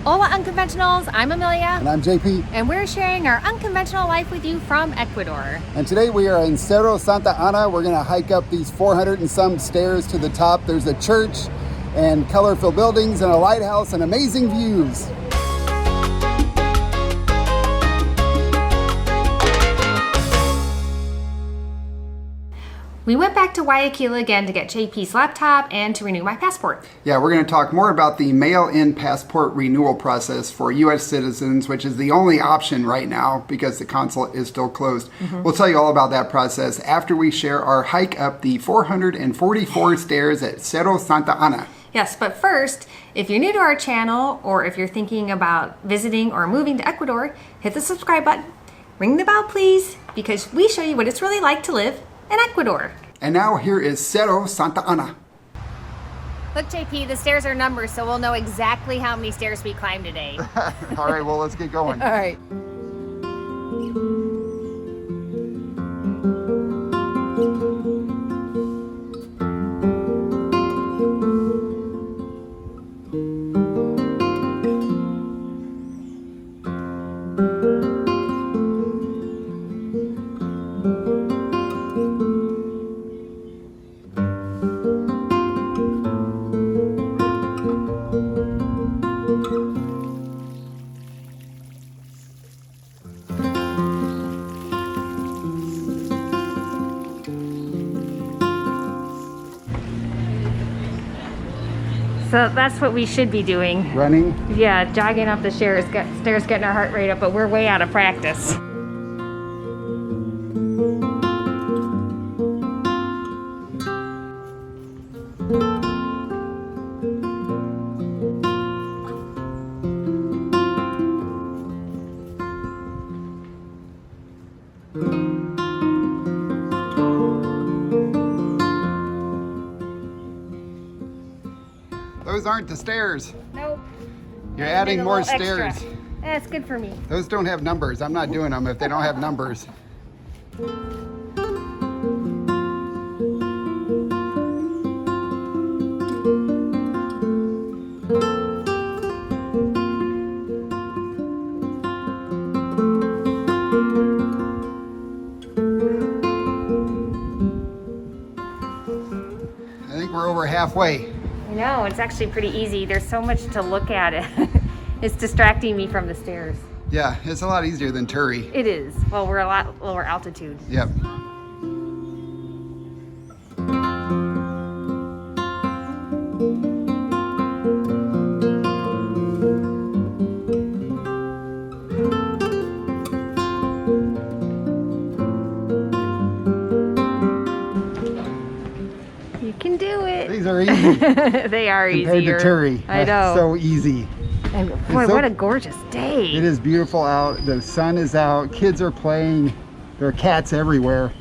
Hola Unconventionals, I'm Amelia. And I'm JP. And we're sharing our unconventional life with you from Ecuador. And today we are in Cerro Santa Ana. We're gonna hike up these 400 and some stairs to the top. There's a church and colorful buildings and a lighthouse and amazing views. We went back to Guayaquil again to get JP's laptop and to renew my passport. Yeah, we're going to talk more about the mail-in passport renewal process for U.S. citizens, which is the only option right now because the consulate is still closed. We'll tell you all about that process after we share our hike up the 444 stairs at Cerro Santa Ana. Yes, but first, if you're new to our channel or if you're thinking about visiting or moving to Ecuador, hit the subscribe button, ring the bell please, because we show you what it's really like to live in Ecuador. And now here is Cerro Santa Ana. Look, JP, the stairs are numbered, so we'll know exactly how many stairs we climbed today. All right, well, let's get going. All right. So that's what we should be doing. Running. Yeah, jogging up the stairs, getting our heart rate up, but we're way out of practice. Those aren't the stairs. Nope. You're adding more stairs. That's good for me. Those don't have numbers. I'm not doing them if they don't have numbers. I think we're over halfway. No, it's actually pretty easy. There's so much to look at. It's distracting me from the stairs. Yeah, it's a lot easier than Turi. It is. Well, we're a lot lower altitude. Yep. You can do it. These are easy. They are Compared easier. to Turi. I know. So easy. And boy, so- what a gorgeous day. It is beautiful out. The sun is out. Kids are playing. There are cats everywhere.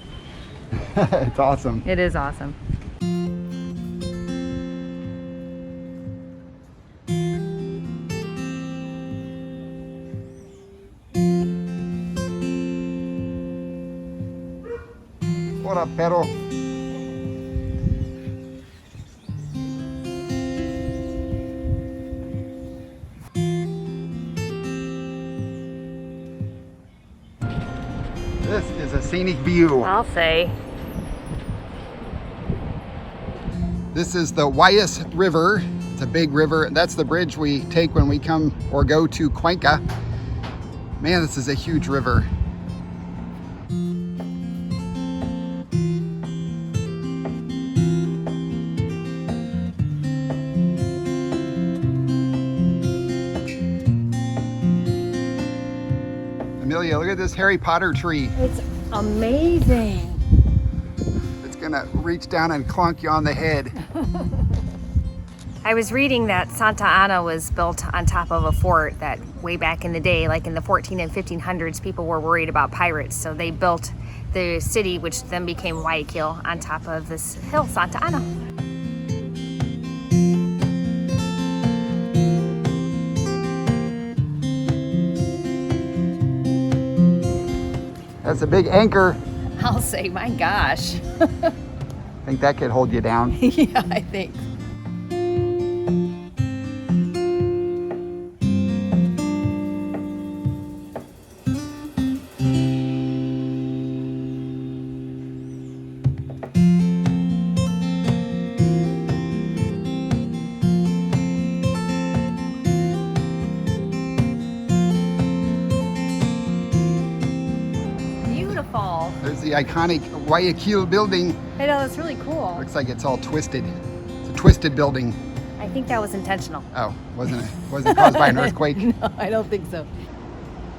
It's awesome. It is awesome. What up, Pedro? This is a scenic view. I'll say. This is the Guayas River. It's a big river. That's the bridge we take when we come or go to Cuenca. Man, this is a huge river. Amelia, look at this Harry Potter tree. It's amazing. It's gonna reach down and clunk you on the head. I was reading that Santa Ana was built on top of a fort that way back in the day, like in the 14 and 1500s, people were worried about pirates. So they built the city, which then became Guayaquil, on top of this hill, Santa Ana. That's a big anchor. I'll say, my gosh. I think that could hold you down. Yeah, I think. the iconic Guayaquil building. I know, that's really cool. Looks like it's all twisted. It's a twisted building. I think that was intentional. Oh, wasn't it? Was it caused by an earthquake? No, I don't think so.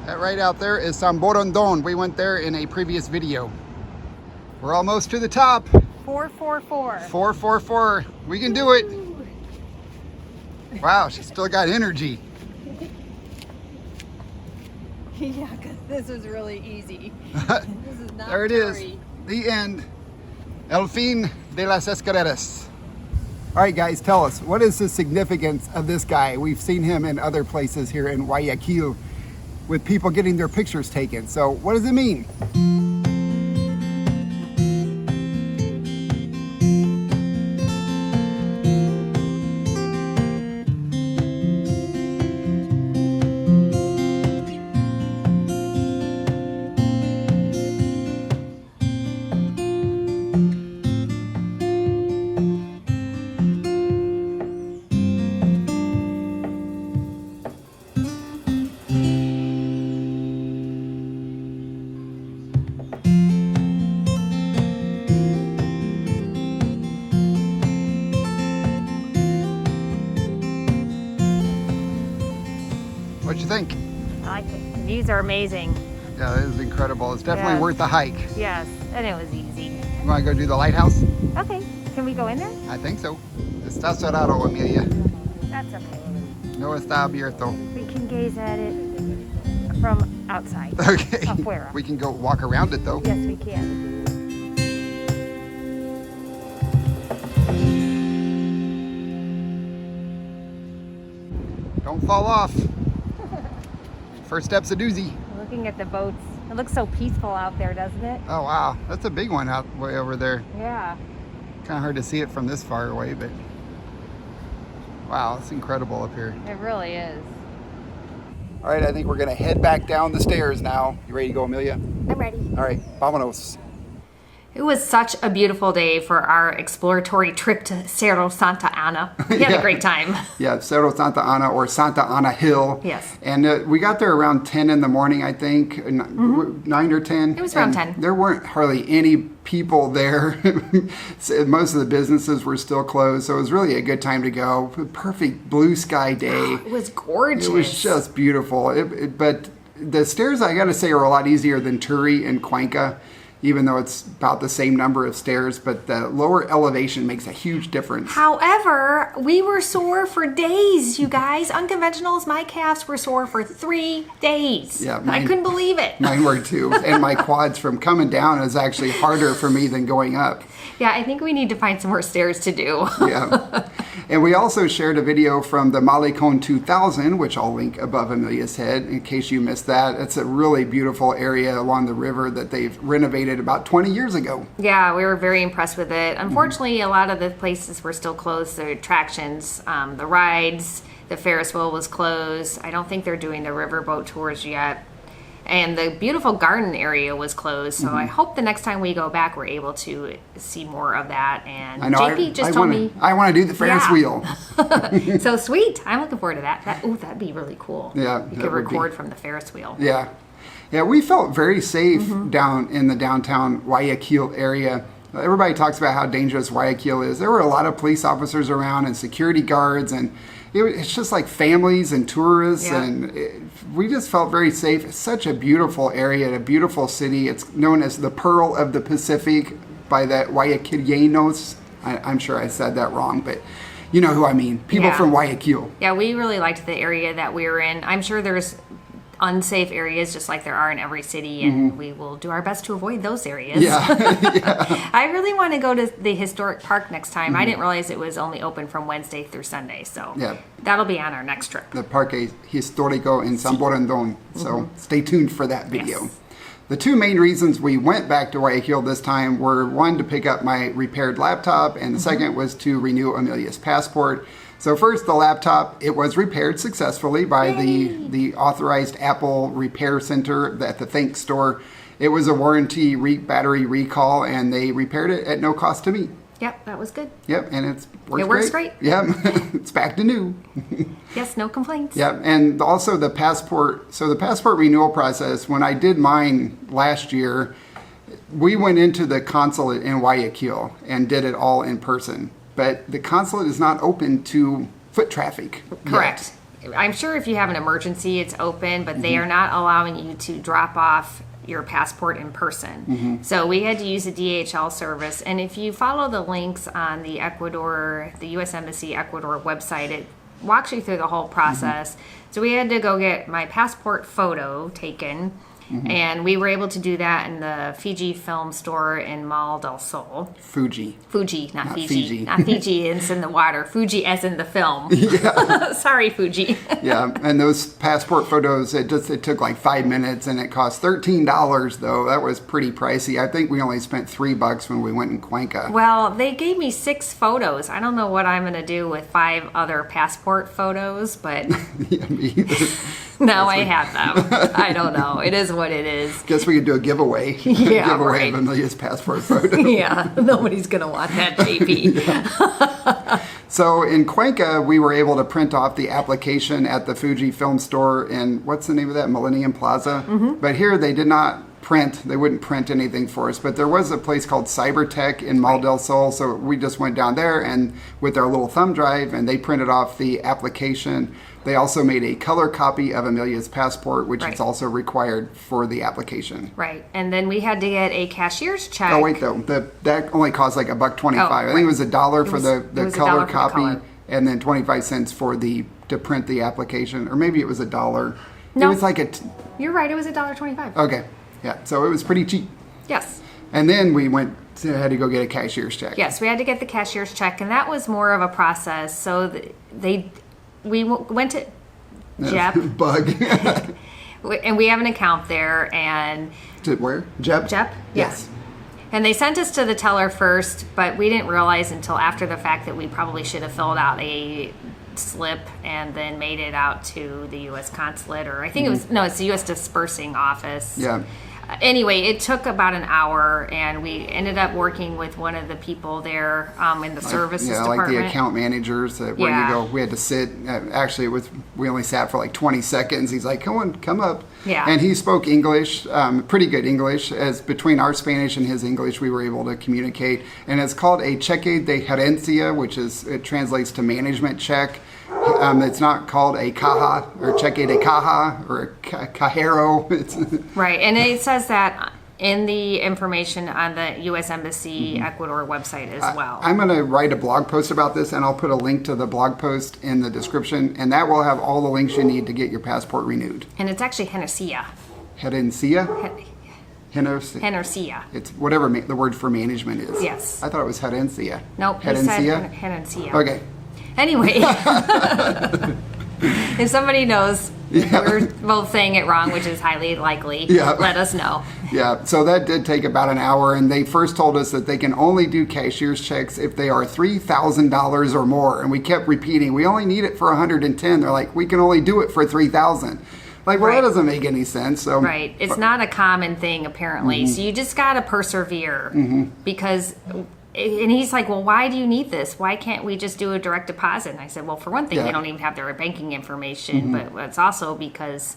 That right out there is San Borondon. We went there in a previous video. We're almost to the top. 444. 444. We can do it. Wow, she's still got energy. Yeah, because this is really easy. This is not There it is. The end. El fin de las escaleras. All right, guys, tell us, what is the significance of this guy? We've seen him in other places here in Guayaquil with people getting their pictures taken. So what does it mean? What'd you think? I like it. These are amazing. Yeah, this is incredible. It's definitely worth the hike. Yes, and it was easy. You want to go do the lighthouse? Okay, can we go in there? I think so. Está cerrado, Amelia. That's okay. No está abierto. We can gaze at it from outside. Okay. Afuera. We can go walk around it though. Yes, we can. Don't fall off. First step's a doozy. Looking at the boats, it looks so peaceful out there, doesn't it? Oh wow, that's a big one out way over there. Yeah. Kind of hard to see it from this far away, but wow, it's incredible up here. It really is. All right, I think we're gonna head back down the stairs now. You ready to go, Amelia? I'm ready. All right, vámonos. It was such a beautiful day for our exploratory trip to Cerro Santa Ana. We had a great time. Yeah, Cerro Santa Ana or Santa Ana Hill. Yes. And we got there around 10 in the morning, I think, 9 or 10. It was around 10. There weren't hardly any people there. Most of the businesses were still closed, so it was really a good time to go. Perfect blue sky day. It was gorgeous. It was just beautiful. But the stairs, I got to say, are a lot easier than Turi and Cuenca, even though it's about the same number of stairs, but the lower elevation makes a huge difference. However, we were sore for days, you guys. Unconventionals, my calves were sore for 3 days. Yeah, I couldn't believe it. Mine were too. And my quads from coming down is actually harder for me than going up. Yeah, I think we need to find some more stairs to do. Yeah. And we also shared a video from the Malecon 2000, which I'll link above Amelia's head in case you missed that. It's a really beautiful area along the river that they've renovated about 20 years ago. Yeah, we were very impressed with it. Unfortunately, a lot of the places were still closed. The attractions, the rides, the Ferris wheel was closed. I don't think they're doing the riverboat tours yet. And the beautiful garden area was closed. So I hope the next time we go back, we're able to see more of that. And I know, JP just told me. I want to do the Ferris wheel. So sweet. I'm looking forward to that. That'd be really cool. Yeah. You could record from the Ferris wheel. Yeah. Yeah, we felt very safe down in the downtown Guayaquil area. Everybody talks about how dangerous Guayaquil is. There were a lot of police officers around and security guards, and it's just like families and tourists, and we just felt very safe. It's such a beautiful area, a beautiful city. It's known as the Pearl of the Pacific by the Guayaquileños. I'm sure I said that wrong, but you know who I mean. People from Guayaquil. Yeah, we really liked the area that we were in. I'm sure there's unsafe areas just like there are in every city, and we will do our best to avoid those areas. Yeah. I really want to go to the historic park next time. I didn't realize it was only open from Wednesday through Sunday, so that'll be on our next trip. The Parque Histórico in San Borondon. So stay tuned for that video. Yes. The two main reasons we went back to Guayaquil this time were one, to pick up my repaired laptop, and the second was to renew Amelia's passport. So first, the laptop, it was repaired successfully by the authorized Apple repair center at the Thanks store. It was a warranty battery recall, and they repaired it at no cost to me. Yep, that was good. Yep, and it works great. Yep, it's back to new. Yes, no complaints. Yep, and also the passport. So the passport renewal process, when I did mine last year, we went into the consulate in Guayaquil and did it all in person. But the consulate is not open to foot traffic. Correct. I'm sure if you have an emergency, it's open, but they are not allowing you to drop off your passport in person. So we had to use the DHL service. And if you follow the links on the U.S. Embassy Ecuador website, it walks you through the whole process. So we had to go get my passport photo taken. And we were able to do that in the Fiji film store in Mal del Sol. Fuji, not Fiji. Not Fiji, it's in the water. Fuji as in the film. Yeah. Sorry, Fuji. Yeah, and those passport photos, it took like 5 minutes, and it cost $13, though. That was pretty pricey. I think we only spent $3 when we went in Cuenca. Well, they gave me 6 photos. I don't know what I'm going to do with 5 other passport photos, but Yeah, me either. now I have them. I don't know. It is what it is. Guess we could do a giveaway. Yeah, giveaway right. of Amelia's passport photo. Yeah, nobody's going to want that, JP. So in Cuenca, we were able to print off the application at the Fuji film store in, what's the name of that, Millennium Plaza? But here they did not they wouldn't print anything for us. But there was a place called Cybertech in Mal del Sol, so we just went down there and with our little thumb drive, and they printed off the application. They also made a color copy of Amelia's passport, which is also required for the application. Right, and then we had to get a cashier's check. Oh wait, though, that only cost like $1.25. I think it was $1 for the color copy, and then 25 cents for to print the application, or maybe it was $1. No, it was like you're right. It was $1.25. Okay, yeah, so it was pretty cheap. Yes. And then we had to go get a cashier's check. Yes, we had to get the cashier's check, and that was more of a process. So we went to JEP. Bug. And we have an account there, and... To where? JEP? JEP? Yes. And they sent us to the teller first, but we didn't realize until after the fact that we probably should have filled out a slip and then made it out to the U.S. consulate, or I think it's the U.S. dispersing office. Yeah. Anyway, it took about an hour, and we ended up working with one of the people there in the services department. Like the account managers where you go. We had to sit. Actually, we only sat for like 20 seconds. He's like, come up. Yeah. And he spoke English, pretty good English. As between our Spanish and his English, we were able to communicate. And it's called a cheque de gerencia, it translates to management check. It's not called a caja or cheque de caja or a cajero. Right, and it says that in the information on the U.S. Embassy Ecuador website as well. I'm going to write a blog post about this, and I'll put a link to the blog post in the description, and that will have all the links you need to get your passport renewed. And it's actually Gerencia. Gerencia? Gerencia. It's whatever the word for management is. Yes. I thought it was gerencia. Nope, he said Gerencia. Okay. Anyway, if somebody knows we're both saying it wrong, which is highly likely, let us know. Yeah, so that did take about an hour, and they first told us that they can only do cashier's checks if they are $3,000 or more, and we kept repeating, we only need it for $110. They're like, we can only do it for $3,000. Like, well, that doesn't make any sense. So. Right. It's not a common thing, apparently. So you just got to persevere because... And he's like, well, why do you need this? Why can't we just do a direct deposit? And I said, well, for one thing, they don't even have their banking information, but it's also because,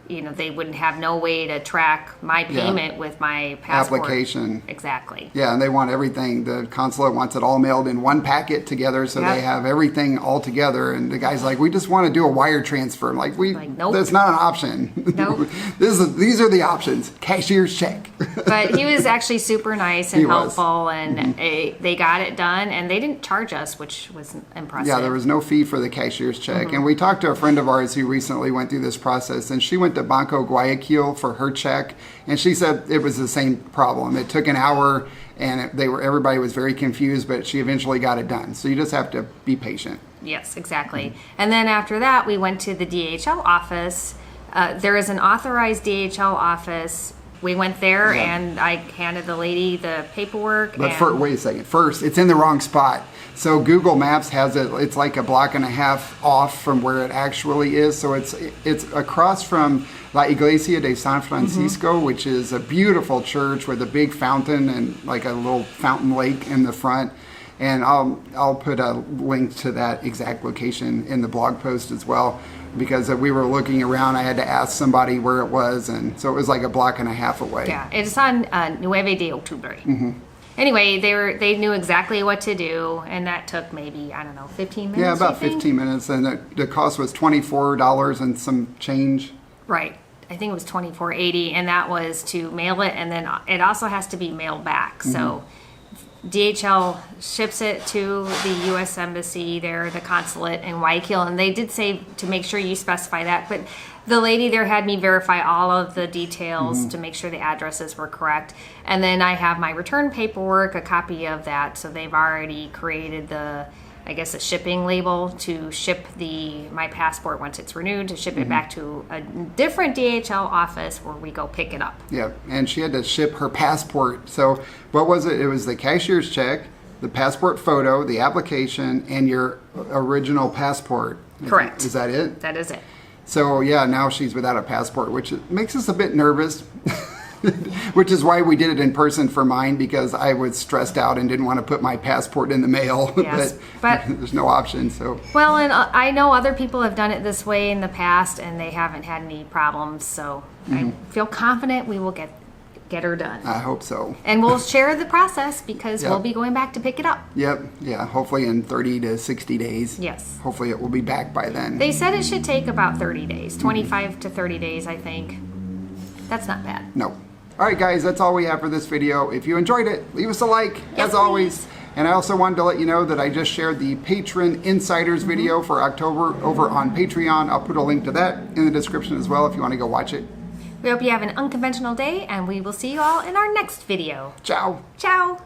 they wouldn't have no way to track my payment with my passport. Application. Exactly. Yeah, and they want everything. The consulate wants it all mailed in one packet together, so they have everything all together. And the guy's like, we just want to do a wire transfer. I'm like, nope. That's not an option. Nope. These are the options. Cashier's check. But he was actually super nice and helpful, and they got it done, and they didn't charge us, which was impressive. Yeah, there was no fee for the cashier's check. And we talked to a friend of ours who recently went through this process, and she went to Banco Guayaquil for her check, and she said it was the same problem. It took an hour, and everybody was very confused, but she eventually got it done. So you just have to be patient. Yes, exactly. And then after that, we went to the DHL office. There is an authorized DHL office. We went there, and I handed the lady the paperwork. But wait a second. First, it's in the wrong spot. So Google Maps has it's like a block and a half off from where it actually is. So it's across from La Iglesia de San Francisco, which is a beautiful church with a big fountain and like a little fountain lake in the front. And I'll put a link to that exact location in the blog post as well. because we were looking around. I had to ask somebody where it was, and so it was like a block and a half away. Yeah, it's on 9 de Octubre. Anyway, they knew exactly what to do, and that took maybe, I don't know, 15 minutes. Yeah, about 15 minutes, and the cost was $24 and some change. Right. I think it was $24.80, and that was to mail it, and then it also has to be mailed back. So DHL ships it to the U.S. Embassy there, the consulate in Guayaquil, and they did say to make sure you specify that. But the lady there had me verify all of the details to make sure the addresses were correct. And then I have my return paperwork, a copy of that. So they've already created a shipping label to ship my passport once it's renewed, to ship it back to a different DHL office where we go pick it up. Yeah, and she had to ship her passport. So what was it? It was the cashier's check, the passport photo, the application, and your original passport. Correct. Is that it? That is it. So yeah, now she's without a passport, which makes us a bit nervous. Which is why we did it in person for mine, because I was stressed out and didn't want to put my passport in the mail. Yes, but there's no option. So well, and I know other people have done it this way in the past, and they haven't had any problems. So I feel confident we will get her done. I hope so. And we'll share the process because Yep. we'll be going back to pick it up. Yep. Yeah. Hopefully in 30 to 60 days. Yes. Hopefully it will be back by then. They said it should take about 30 days, 25 to 30 days, I think. That's not bad. No. All right, guys, that's all we have for this video. If you enjoyed it, leave us a like, Yes, as always. please. And I also wanted to let you know that I just shared the Patron Insiders video for October over on Patreon. I'll put a link to that in the description as well if you want to go watch it. We hope you have an unconventional day, and we will see you all in our next video. Ciao. Ciao.